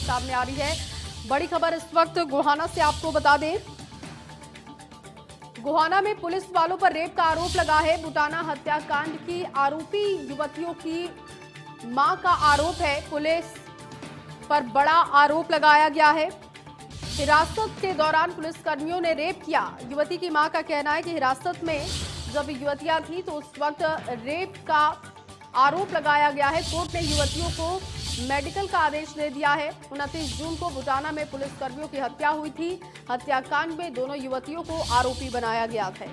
सामने आ रही है। बड़ी खबर इस वक्त गोहाना से आपको बता दें, गोहाना में पुलिस वालों पर रेप का आरोप लगा है। बुटाना हत्याकांड की आरोपी युवतियों की मां का आरोप है, पुलिस पर बड़ा आरोप लगाया गया है। हिरासत के दौरान पुलिसकर्मियों ने रेप किया। युवती की मां का कहना है कि हिरासत में जब युवतियां थी तो उस वक्त रेप का आरोप लगाया गया है। कोर्ट ने युवतियों को मेडिकल का आदेश दे दिया है। 29 जून को बुटाना में पुलिसकर्मियों की हत्या हुई थी। हत्याकांड में दोनों युवतियों को आरोपी बनाया गया था।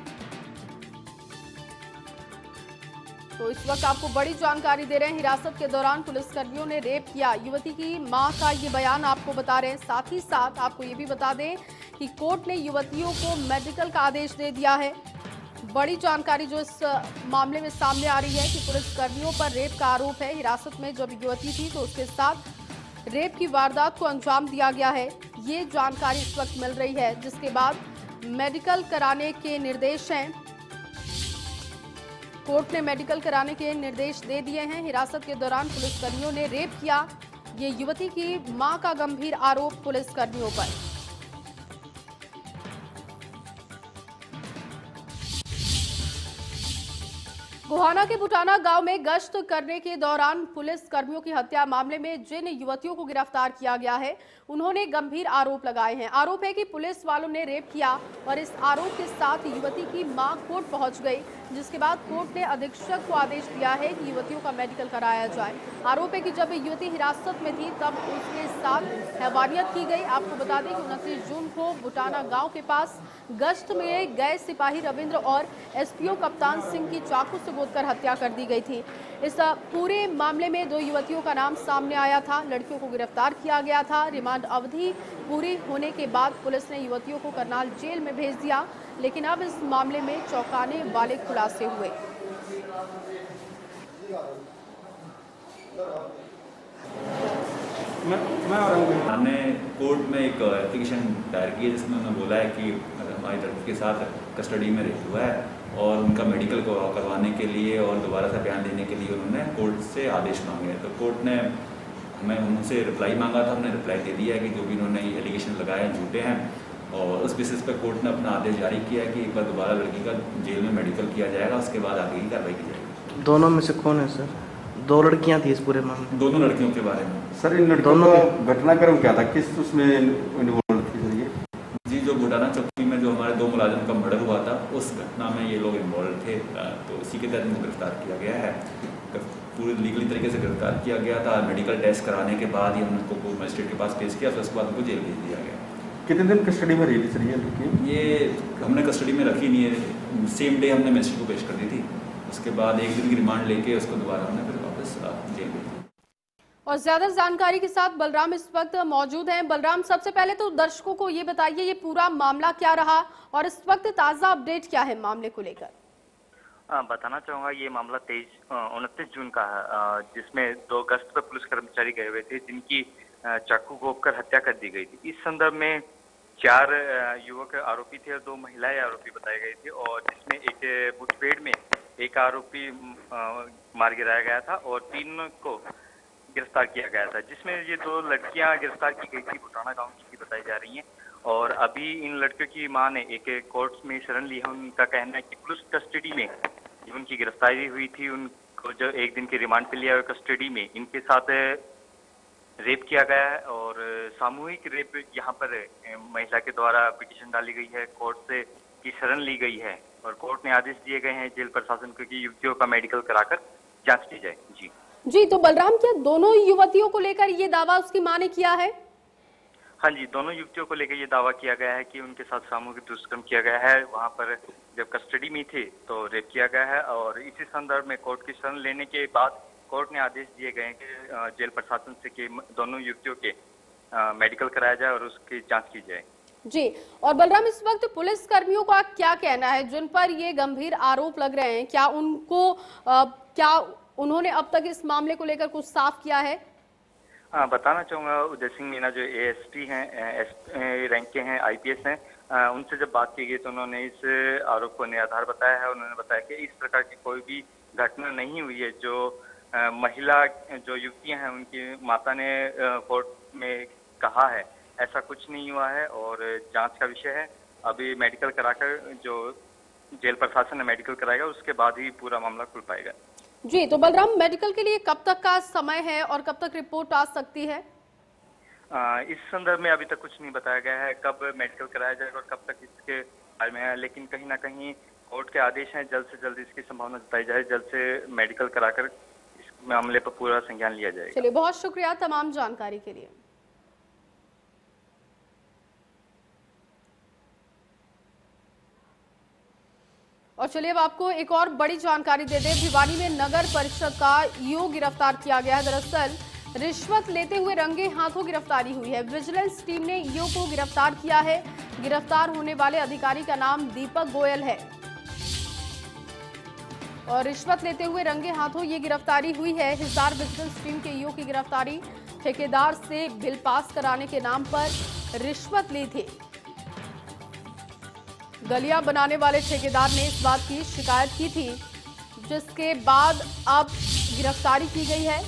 तो इस वक्त आपको बड़ी जानकारी दे रहे हैं, हिरासत के दौरान पुलिसकर्मियों ने रेप किया। युवती की मां का ये बयान आपको बता रहे हैं। साथ ही साथ आपको ये भी बता दें कि कोर्ट ने युवतियों को मेडिकल का आदेश दे दिया है। बड़ी जानकारी जो इस मामले में सामने आ रही है कि पुलिसकर्मियों पर रेप का आरोप है। हिरासत में जब युवती थी तो उसके साथ रेप की वारदात को अंजाम दिया गया है, ये जानकारी इस वक्त मिल रही है, जिसके बाद मेडिकल कराने के निर्देश हैं। कोर्ट ने मेडिकल कराने के निर्देश दे दिए हैं। हिरासत के दौरान पुलिसकर्मियों ने रेप किया, ये युवती की मां का गंभीर आरोप पुलिसकर्मियों पर। गोहाना के बुटाना गांव में गश्त करने के दौरान पुलिस कर्मियों की हत्या मामले में जिन युवतियों को गिरफ्तार किया गया है, उन्होंने गंभीर आरोप लगाए हैं। आरोप है कि पुलिस वालों ने रेप किया और इस आरोप के साथ युवती की मां कोर्ट पहुंच गई, जिसके बाद कोर्ट ने अधीक्षक को आदेश दिया है कि युवतियों का मेडिकल कराया जाए। आरोप है कि जब युवती हिरासत में थी तब उसके साथ हैवानियत की गई। आपको बता दें कि 29 जून को बुटाना गाँव के पास गश्त में गए सिपाही रविंद्र और एसपीओ कप्तान सिंह की चाकू से गोदकर हत्या कर दी गई थी। इस पूरे मामले में 2 युवतियों का नाम सामने आया था। लड़कियों को गिरफ्तार किया गया था। रिमांड अवधि पूरी होने के बाद पुलिस ने युवतियों को करनाल जेल में भेज दिया, लेकिन अब इस मामले में चौंकाने वाले खुलासे हुए। हमने कोर्ट में एक एप्लीकेशन दायर की है, जिसमें उन्होंने बोला है कि हमारी लड़की के साथ कस्टडी में रेप हुआ है और उनका मेडिकल करवाने के लिए और दोबारा से बयान देने के लिए उन्होंने कोर्ट से आदेश मांगे हैं। तो कोर्ट ने हमें उनसे रिप्लाई मांगा था, हमने रिप्लाई दे दिया है कि जो भी उन्होंने ये एलिगेशन लगाए हैं झूठे हैं, और उस बेसिस पर कोर्ट ने अपना आदेश जारी किया है कि एक बार दोबारा लड़की का जेल में मेडिकल किया जाएगा, उसके बाद आगे की कार्रवाई की जाएगी। दोनों में से कौन है सर? 2 लड़कियां थी इस पूरे मामले में। दोनों लड़कियों के बारे में। सर इन लड़कियों का घटनाक्रम क्या था, किस उसमें इन्वॉल्व थी सर ये? जी, जो बुटाना चौकी में जो हमारे 2 मुलाजिम का मर्डर हुआ था, उस घटना में ये लोग इन्वॉल्व थे, तो इसी के तहत इनको गिरफ्तार किया गया है। पूरी लीगली तरीके से गिरफ्तार किया गया था। मेडिकल टेस्ट कराने के बाद ही हमने उनको मजिस्ट्रेट के पास पेश किया, फिर उसके बाद उनको जेल भेज दिया गया। कितने दिन कस्टडी में रही थी सर ये लड़की? ये हमने कस्टडी में रखी नहीं है, सेम डे हमने मजिस्ट्रेट को पेश कर दी थी। उसके बाद 1 दिन की रिमांड लेके उसको दोबारा हमने फिर वापस जेल भेज दिया। और ज्यादा जानकारी के साथ बलराम इस वक्त मौजूद हैं। बलराम, सबसे पहले तो दर्शकों को ये बताइए ये पूरा मामला क्या रहा और इस वक्त ताजा अपडेट क्या है मामले को लेकर? बताना चाहूंगा, ये मामला 29 जून का है, जिसमें 2 अगस्त पर पुलिस कर्मचारी गए हुए थे, जिनकी चाकू घोंपकर हत्या कर दी गई थी। इस संदर्भ में 4 युवक आरोपी थे और 2 महिलाएं आरोपी बताई गई थी, और जिसमें एक मुठभेड़ में एक आरोपी मार गिराया गया था और 3 को गिरफ्तार किया गया था, जिसमें ये 2 लड़कियां गिरफ्तार की गई थी, बुटाना गांव की बताई जा रही हैं। और अभी इन लड़कियों की मां ने एक कोर्ट में शरण ली है। उनका कहना है कि पुलिस कस्टडी में उनकी गिरफ्तारी हुई थी, उनको जो 1 दिन के रिमांड पे लिया हुआ कस्टडी में इनके साथ रेप किया गया है और सामूहिक रेप यहाँ पर महिला के द्वारा पिटीशन डाली गई है, कोर्ट से की शरण ली गई है और कोर्ट ने आदेश दिए गए हैं जेल प्रशासन को कि युवतियों का मेडिकल कराकर जांच की जाए। जी, तो बलराम, क्या दोनों युवतियों को लेकर ये दावा उसकी मां ने किया है? हाँ जी, दोनों युवतियों को लेकर ये दावा किया गया है कि उनके साथ सामूहिक दुष्कर्म किया गया है। वहाँ पर जब कस्टडी में थे तो रेप किया गया है और इसी संदर्भ में कोर्ट की शरण लेने के बाद कोर्ट ने आदेश दिए गए हैं कि जेल प्रशासन से कि दोनों युवतियों के मेडिकल कराया जाए और उसकी जांच की जाए। जी, और बलराम, इस वक्त पुलिस कर्मियों का क्या कहना है जिन पर ये गंभीर आरोप लग रहे हैं? क्या उनको क्या उन्होंने अब तक इस मामले को लेकर कुछ साफ किया है? बताना चाहूंगा, उदय सिंह मीना जो एएसपी हैं, रैंक के हैं, आईपीएस हैं, उनसे जब बात की गई तो उन्होंने इस आरोप को निराधार बताया है। उन्होंने बताया कि इस प्रकार की कोई भी घटना नहीं हुई है। जो महिला जो युवतियां हैं उनकी माता ने कोर्ट में रहा है, ऐसा कुछ नहीं हुआ है और जांच का विषय है। अभी मेडिकल कराकर जो जेल प्रशासन ने मेडिकल कराएगा उसके बाद ही पूरा मामला खुल पाएगा। जी, तो बलराम, मेडिकल के लिए कब तक का समय है और कब तक रिपोर्ट आ सकती है? इस संदर्भ में अभी तक कुछ नहीं बताया गया है कब मेडिकल कराया जाएगा और कब तक इसके बारे में है, लेकिन कहीं ना कहीं कोर्ट के आदेश हैं जल्द से जल्द इसकी संभावना जताई जाए, जल्द से मेडिकल कराकर इस मामले पर पूरा संज्ञान लिया जाएगा। चलिए, बहुत शुक्रिया तमाम जानकारी के लिए। और चलिए अब आपको एक और बड़ी जानकारी दे दें। भिवानी में नगर परिषद का ईओ गिरफ्तार किया गया है। दरअसल रिश्वत लेते हुए रंगे हाथों गिरफ्तारी हुई है। विजिलेंस टीम ने ईओ को गिरफ्तार किया है। गिरफ्तार होने वाले अधिकारी का नाम दीपक गोयल है और रिश्वत लेते हुए रंगे हाथों ये गिरफ्तारी हुई है। हिसार विजिलेंस टीम के ईओ की गिरफ्तारी ठेकेदार से बिल पास कराने के नाम पर रिश्वत ली थी। गलियां बनाने वाले ठेकेदार ने इस बात की शिकायत की थी, जिसके बाद अब गिरफ्तारी की गई है।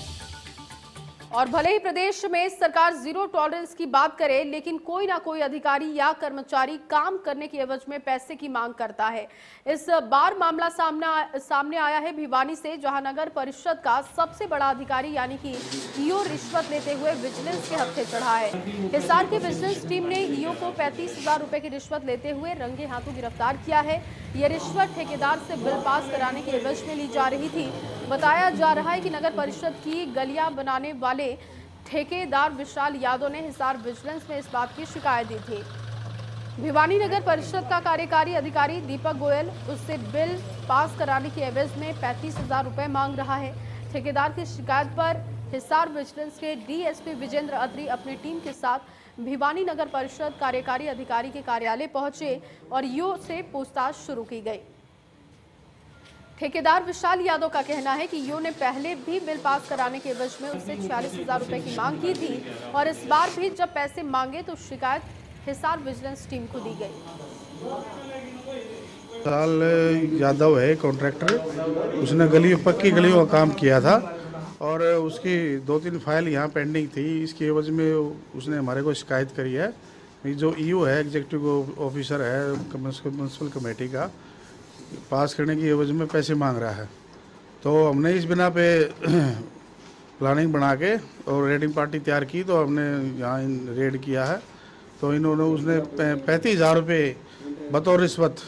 और भले ही प्रदेश में सरकार जीरो टॉलरेंस की बात करे, लेकिन कोई ना कोई अधिकारी या कर्मचारी काम करने की एवज में पैसे की मांग करता है। इस बार मामला सामने आया है भिवानी से, जहां नगर परिषद का सबसे बड़ा अधिकारी यानी कि ईओ रिश्वत लेते हुए विजिलेंस के हत्थे चढ़ा है। हिसार की विजिलेंस टीम ने ईओ को 35,000 रुपए की रिश्वत लेते हुए रंगे हाथों गिरफ्तार किया है। यह रिश्वत ठेकेदार से बिल पास कराने की एवज में ली जा रही थी। बताया जा रहा है कि नगर परिषद की गलियां बनाने वाले ठेकेदार विशाल यादव ने हिसार विजिलेंस में इस बात की शिकायत दी थी। भिवानी नगर परिषद का कार्यकारी अधिकारी दीपक गोयल उससे बिल पास कराने की एवज में 35,000 रुपए मांग रहा है। ठेकेदार की शिकायत पर हिसार विजिलेंस के डीएसपी विजेंद्र अत्री अपनी टीम के साथ भिवानी नगर परिषद कार्यकारी अधिकारी के कार्यालय पहुंचे और ईओ से पूछताछ शुरू की गई। ठेकेदार विशाल यादव का कहना है कि ईओ ने पहले भी बिल पास कराने के एवज में उससे 46,000 रुपए की मांग की थी और इस बार भी जब पैसे मांगे तो शिकायत हिसार विजिलेंस टीम को दी गई। विशाल यादव है कॉन्ट्रैक्टर, उसने पक्की गलियों का काम किया था और उसकी 2-3 फाइल यहाँ पेंडिंग थी। इसकी एवज में उसने हमारे को शिकायत करी है। जो ईओ है, एग्जीक्यूटिव ऑफिसर है म्यूनसिपल कमेटी का, पास करने की एवज में पैसे मांग रहा है। तो हमने इस बिना पे प्लानिंग बना के और रेडिंग पार्टी तैयार की, तो हमने यहाँ रेड किया है। तो इन्होंने उसने 35,000 रुपये बतौर रिश्वत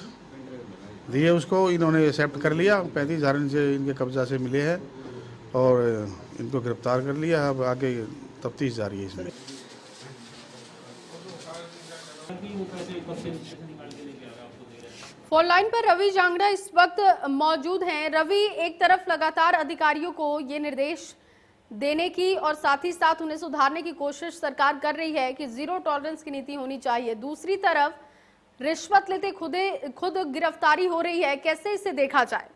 दिए उसको, इन्होंने एक्सेप्ट कर लिया। 35,000 इनसे इनके कब्जा से मिले हैं और इनको गिरफ्तार कर लिया। अब आगे तफ्तीश जारी है इसमें। फोन लाइन पर रवि जांगड़ा इस वक्त मौजूद हैं। रवि, एक तरफ लगातार अधिकारियों को ये निर्देश देने की और साथ ही साथ उन्हें सुधारने की कोशिश सरकार कर रही है कि जीरो टॉलरेंस की नीति होनी चाहिए, दूसरी तरफ रिश्वत लेते खुद गिरफ्तारी हो रही है। कैसे इसे देखा जाए?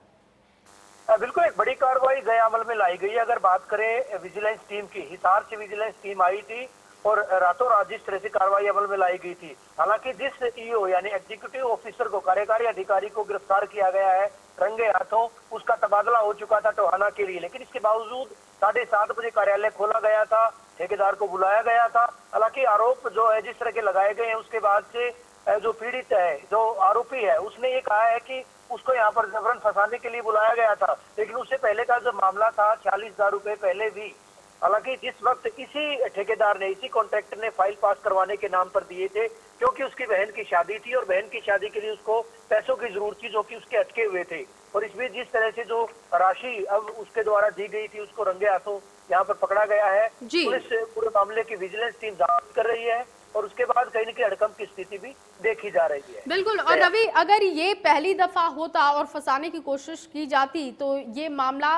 बिल्कुल एक बड़ी कार्रवाई गए अमल में लाई गई है। अगर बात करें विजिलेंस टीम की, हिसार से विजिलेंस टीम आई थी और रातों रात जिस तरह से कार्रवाई अमल में लाई गई थी, हालांकि जिस ईओ यानी एग्जीक्यूटिव ऑफिसर को, कार्यकारी अधिकारी को गिरफ्तार किया गया है रंगे हाथों, उसका तबादला हो चुका था टोहाना के लिए, लेकिन इसके बावजूद 7:30 बजे कार्यालय खोला गया था, ठेकेदार को बुलाया गया था। हालांकि आरोप जो है जिस तरह के लगाए गए हैं, उसके बाद से जो पीड़ित है, जो आरोपी है, उसने ये कहा है कि उसको यहाँ पर जबरन फंसाने के लिए बुलाया गया था। लेकिन उससे पहले का जो मामला था 46,000 रुपए पहले भी, हालांकि जिस वक्त इसी ठेकेदार ने, इसी कॉन्ट्रैक्टर ने फाइल पास करवाने के नाम पर दिए थे, क्योंकि उसकी बहन की शादी थी और बहन की शादी के लिए उसको पैसों की जरूरत थी जो कि उसके अटके हुए थे। और इस बीच जिस तरह से जो राशि अब उसके द्वारा दी गई थी, उसको रंगे हाथों यहाँ पर पकड़ा गया है। पुलिस पूरे मामले की विजिलेंस टीम जांच कर रही है और उसके बाद कहीं न कहीं हड़कंप की स्थिति भी देखी जा रही है। बिल्कुल। और रवि, अगर ये पहली दफा होता और फंसाने की कोशिश की जाती तो ये मामला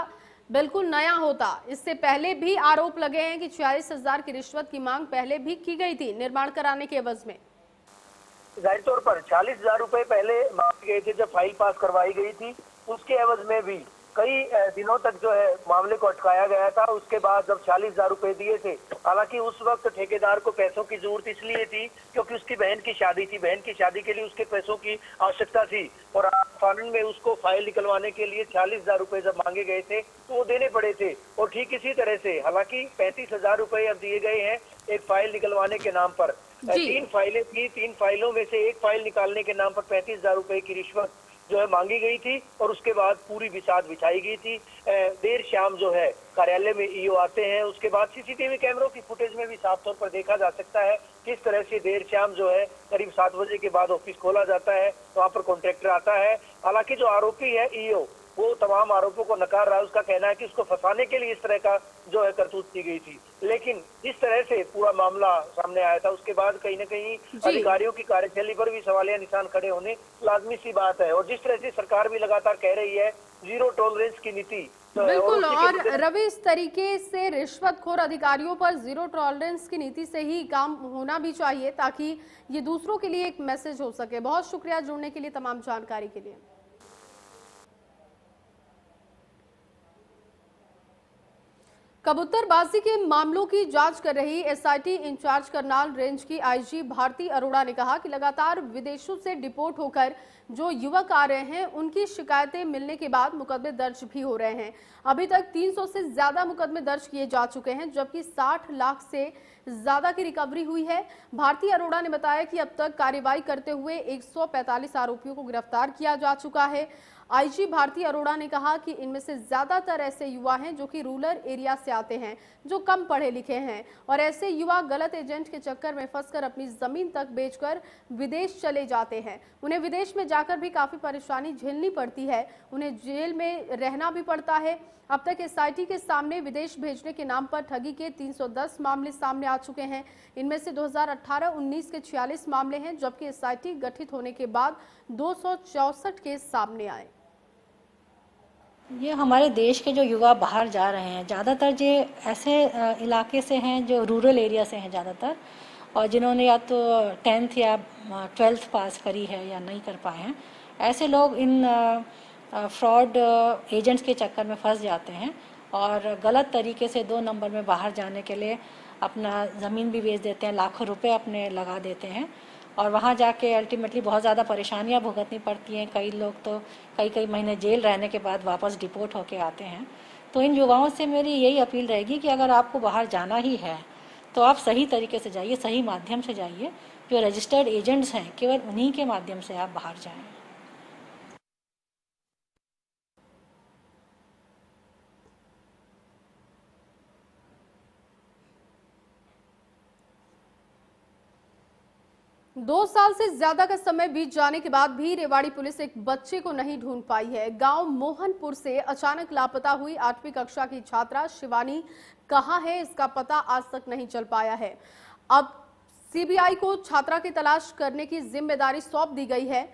बिल्कुल नया होता। इससे पहले भी आरोप लगे हैं कि 46,000 की रिश्वत की मांग पहले भी की गई थी निर्माण कराने के एवज में। जाहिर तौर पर 40,000 रुपए पहले मांगे गए थे जब फाइल पास करवाई गई थी, उसके एवज में भी कई दिनों तक जो है मामले को अटकाया गया था। उसके बाद जब 40,000 रुपए दिए थे, हालांकि उस वक्त ठेकेदार को पैसों की जरूरत इसलिए थी क्योंकि उसकी बहन की शादी थी, बहन की शादी के लिए उसके पैसों की आवश्यकता थी और कानून में उसको फाइल निकलवाने के लिए 40,000 रुपए जब मांगे गए थे तो वो देने पड़े थे। और ठीक इसी तरह से हालांकि 35,000 रुपए अब दिए गए हैं एक फाइल निकलवाने के नाम पर। 3 फाइलें थी, 3 फाइलों में से एक फाइल निकालने के नाम पर 35,000 रुपए की रिश्वत जो है मांगी गई थी और उसके बाद पूरी बिसात बिछाई गई थी। देर शाम जो है कार्यालय में ईओ आते हैं, उसके बाद सीसीटीवी कैमरों की फुटेज में भी साफ तौर पर देखा जा सकता है किस तरह से देर शाम जो है करीब 7 बजे के बाद ऑफिस खोला जाता है, वहाँ पर कॉन्ट्रैक्टर आता है। हालांकि जो आरोपी है ईओ वो तमाम आरोपों को नकार रहा है। उसका कहना है कि उसको फंसाने के लिए इस तरह का जो है करतूत की गई थी, लेकिन जिस तरह से पूरा मामला सामने आया था उसके बाद कहीं न कहीं अधिकारियों की कार्यशैली पर भी सवालिया निशान खड़े होने लाजमी सी बात है। और जिस तरह से सरकार भी लगातार कह रही है जीरो टॉलरेंस की नीति, बिल्कुल। और रवि, इस तरीके से रिश्वतखोर अधिकारियों पर जीरो टॉलरेंस की नीति से ही काम होना भी चाहिए ताकि ये दूसरों के लिए एक मैसेज हो सके। बहुत शुक्रिया जुड़ने के लिए, तमाम जानकारी के लिए। कबूतरबाजी के मामलों की जांच कर रही एसआईटी इंचार्ज करनाल रेंज की आईजी भारती अरोड़ा ने कहा कि लगातार विदेशों से डिपोर्ट होकर जो युवक आ रहे हैं उनकी शिकायतें मिलने के बाद मुकदमे दर्ज भी हो रहे हैं। अभी तक 300 से ज्यादा मुकदमे दर्ज किए जा चुके हैं, जबकि 60 लाख से ज्यादा की रिकवरी हुई है। भारती अरोड़ा ने बताया कि अब तक कार्रवाई करते हुए 145 आरोपियों को गिरफ्तार किया जा चुका है। आईजी भारती अरोड़ा ने कहा कि इनमें से ज्यादातर ऐसे युवा हैं जो कि रूरल एरिया से आते हैं, जो कम पढ़े लिखे हैं और ऐसे युवा गलत एजेंट के चक्कर में फंसकर अपनी जमीन तक बेचकर विदेश चले जाते हैं। उन्हें विदेश में जाकर भी काफी परेशानी झेलनी पड़ती है, उन्हें जेल में रहना भी पड़ता है। अब तक एसआईटी के सामने विदेश भेजने के नाम पर ठगी के 310 मामले सामने आ चुके हैं। इनमें से 2018-19 के 46 मामले हैं, जबकि एसआईटी गठित होने के बाद 264 केस सामने आए। ये हमारे देश के जो युवा बाहर जा रहे हैं ज़्यादातर जो ऐसे इलाके से हैं जो रूरल एरिया से हैं ज़्यादातर, और जिन्होंने या तो 10th या 12th पास करी है या नहीं कर पाए हैं, ऐसे लोग इन फ्रॉड एजेंट्स के चक्कर में फंस जाते हैं और गलत तरीके से 2 नंबर में बाहर जाने के लिए अपना ज़मीन भी बेच देते हैं, लाखों रुपए अपने लगा देते हैं और वहाँ जाके अल्टीमेटली बहुत ज़्यादा परेशानियाँ भुगतनी पड़ती हैं। कई लोग तो कई महीने जेल रहने के बाद वापस डिपोर्ट होके आते हैं। तो इन युवाओं से मेरी यही अपील रहेगी कि अगर आपको बाहर जाना ही है तो आप सही तरीके से जाइए, सही माध्यम से जाइए। जो रजिस्टर्ड एजेंट्स हैं केवल उन्हीं के माध्यम से आप बाहर जाएं। दो साल से ज्यादा का समय बीत जाने के बाद भी रेवाड़ी पुलिस एक बच्चे को नहीं ढूंढ पाई है। गांव मोहनपुर से अचानक लापता हुई 8वीं कक्षा की छात्रा शिवानी कहां है, इसका पता आज तक नहीं चल पाया है। अब सीबीआई को छात्रा की तलाश करने की जिम्मेदारी सौंप दी गई है।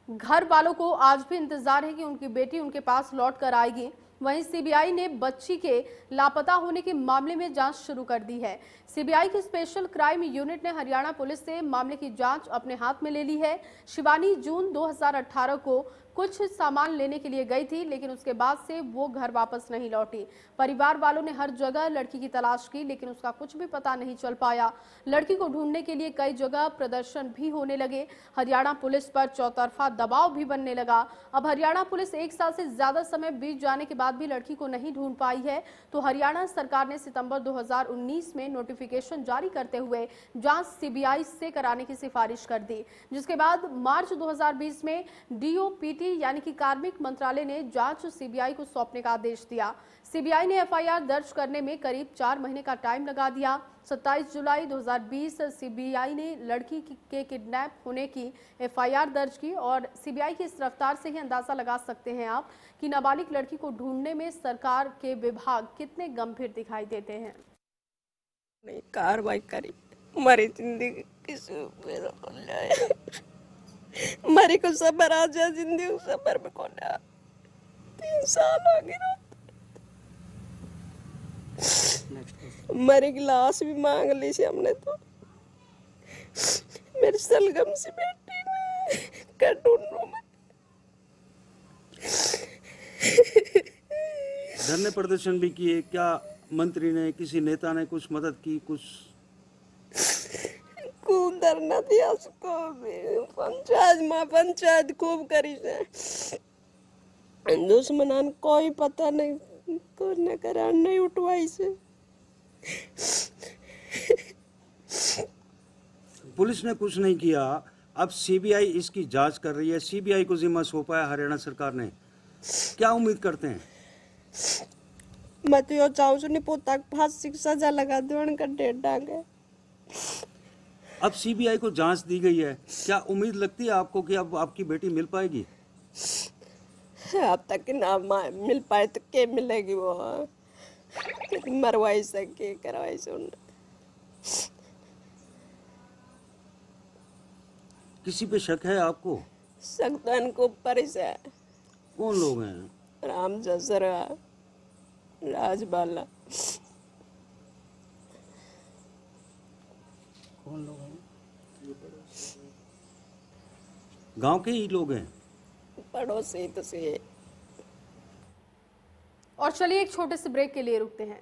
घर वालों को आज भी इंतजार है कि उनकी बेटी उनके पास लौट कर आएगी। वहीं सीबीआई ने बच्ची के लापता होने के मामले में जांच शुरू कर दी है। सीबीआई की स्पेशल क्राइम यूनिट ने हरियाणा पुलिस से मामले की जांच अपने हाथ में ले ली है। शिवानी जून 2018 को कुछ सामान लेने के लिए गई थी, लेकिन उसके बाद से वो घर वापस नहीं लौटी। परिवार वालों ने हर जगह लड़की की तलाश की, लेकिन उसका कुछ भी पता नहीं चल पाया। लड़की को ढूंढने के लिए कई जगह प्रदर्शन भी होने लगे। हरियाणा पुलिस पर चौतरफा दबाव भी बनने लगा। अब हरियाणा पुलिस 1 साल से ज्यादा समय बीत जाने के बाद भी लड़की को नहीं ढूंढ पाई है, तो हरियाणा सरकार ने सितंबर 2019 में नोटिफिकेशन जारी करते हुए जांच सीबीआई से कराने की सिफारिश कर दी, जिसके बाद मार्च 2020 में डीओपीटी यानी कि कार्मिक मंत्रालय ने जांच सीबीआई को सौंपने का आदेश दिया। सीबीआई ने एफआईआर दर्ज करने में करीब 4 महीने का टाइम लगा दिया। 27 जुलाई 2020 सीबीआई ने लड़की के किडनैप होने की एफआईआर दर्ज की और सीबीआई की इस रफ्तार से ही अंदाजा लगा सकते हैं आप कि नाबालिग लड़की को ढूंढने में सरकार के विभाग कितने गंभीर दिखाई देते हैं। नहीं कार्रवाई करी, हमारी जिंदगी मरी को सबर आ जा, जिंदगी सबर में कौन है। 3 साल हो गए, मरी की लाश भी मांग ली से हमने। तो मेरी सलगम से बेटी में कर ढूंढूं मैं। धरने प्रदर्शन भी किए, क्या मंत्री ने किसी नेता ने कुछ मदद की? कुछ खूब धरना दिया उसको पंचायत खूब करी से दुश्मनान कोई पता नहीं करने करा नहीं उठवाई से। पुलिस ने कुछ नहीं किया, अब सीबीआई इसकी जांच कर रही है, सीबीआई को जिम्मा सौंपा है हरियाणा सरकार ने, क्या उम्मीद करते हैं? मैं तो यो चाहूँ सुनी पोता फांसी की सजा लगा दो उनका डेढ़ डांगे। अब सीबीआई को जांच दी गई है, क्या उम्मीद लगती है आपको कि अब आपकी बेटी मिल पाएगी? अब तक ना मिल पाए तो क्या मिलेगी वो, मरवाई से के करवाई से उन्हें। किसी पे शक है आपको? शक तो इनको ऊपर ही से है। कौन लोग हैं? राम जसरा, राजबाला। कौन लोग हैं? गांव के ही लोग हैं, पड़ोसी तो से। और चलिए एक छोटे से ब्रेक के लिए रुकते हैं।